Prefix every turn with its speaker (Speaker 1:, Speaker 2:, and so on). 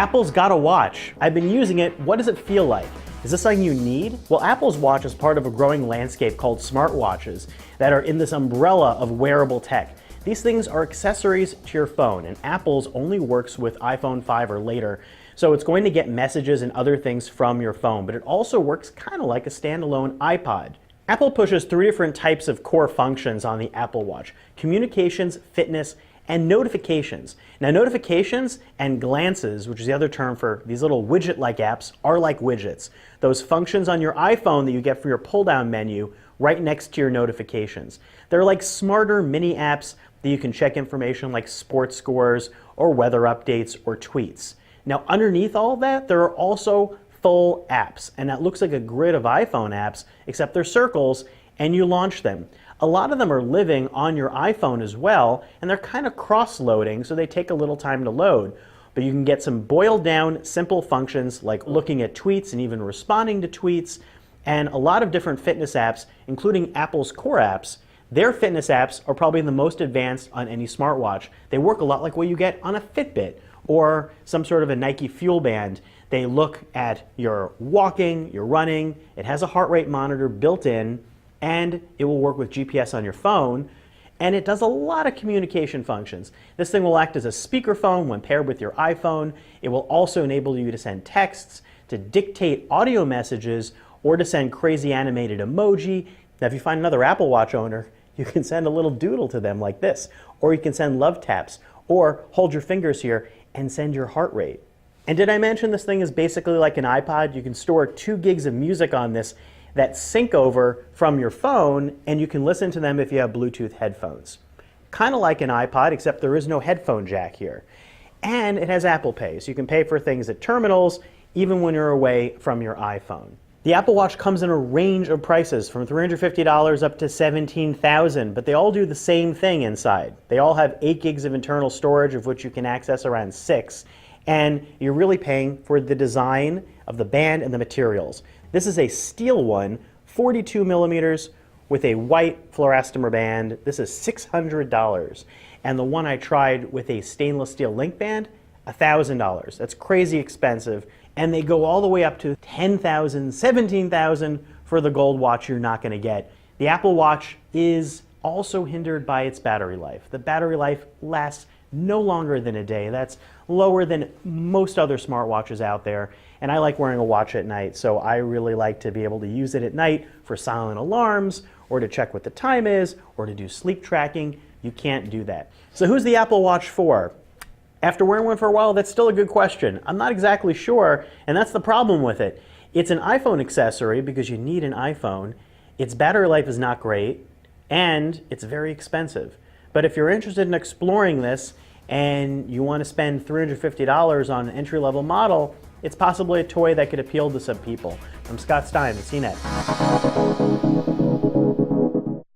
Speaker 1: Apple's got a watch. I've been using it. What does it feel like? Is this something you need? Well, Apple's watch is part of a growing landscape called smartwatches that are in this umbrella of wearable tech. These things are accessories to your phone, and Apple's only works with iPhone 5 or later. So it's going to get messages and other things from your phone, but it also works kind of like a standalone iPod. Apple pushes 3 different types of core functions on the Apple Watch: communications, fitness, and notifications. Now, notifications and glances, which is the other term for these little widget-like apps, are like widgets. Those functions on your iPhone that you get for your pull-down menu right next to your notifications. They're like smarter mini apps that you can check information like sports scores or weather updates or tweets. Now, underneath all of that, there are also full apps, and that looks like a grid of iPhone apps, except they're circles, and you launch them. A lot of them are living on your iPhone as well, and they're kind of cross-loading, so they take a little time to load. But you can get some boiled down, simple functions like looking at tweets and even responding to tweets, and a lot of different fitness apps, including Apple's core apps. Their fitness apps are probably the most advanced on any smartwatch. They work a lot like what you get on a Fitbit or some sort of a Nike Fuel Band. They look at your walking, your running. It has a heart rate monitor built in, and it will work with GPS on your phone, and it does a lot of communication functions. This thing will act as a speakerphone when paired with your iPhone. It will also enable you to send texts, to dictate audio messages, or to send crazy animated emoji. Now, if you find another Apple Watch owner, you can send a little doodle to them like this, or you can send love taps, or hold your fingers here and send your heart rate. And did I mention this thing is basically like an iPod? You can store 2 gigs of music on this that sync over from your phone, and you can listen to them if you have Bluetooth headphones. Kind of like an iPod, except there is no headphone jack here. And it has Apple Pay, so you can pay for things at terminals even when you're away from your iPhone. The Apple Watch comes in a range of prices from $350 up to $17,000, but they all do the same thing inside. They all have 8 gigs of internal storage, of which you can access around 6, and you're really paying for the design of the band and the materials. This is a steel one, 42 millimeters, with a white fluoroelastomer band. This is $600. And the one I tried with a stainless steel link band, $1,000. That's crazy expensive. And they go all the way up to $10,000, $17,000 for the gold watch you're not going to get. The Apple Watch is also hindered by its battery life. The battery life lasts no longer than a day. That's lower than most other smartwatches out there. And I like wearing a watch at night, so I really like to be able to use it at night for silent alarms, or to check what the time is, or to do sleep tracking. You can't do that. So who's the Apple Watch for? After wearing one for a while, that's still a good question. I'm not exactly sure, and that's the problem with it. It's an iPhone accessory because you need an iPhone. Its battery life is not great, and it's very expensive. But if you're interested in exploring this and you want to spend $350 on an entry-level model, it's possibly a toy that could appeal to some people. I'm Scott Stein, CNET.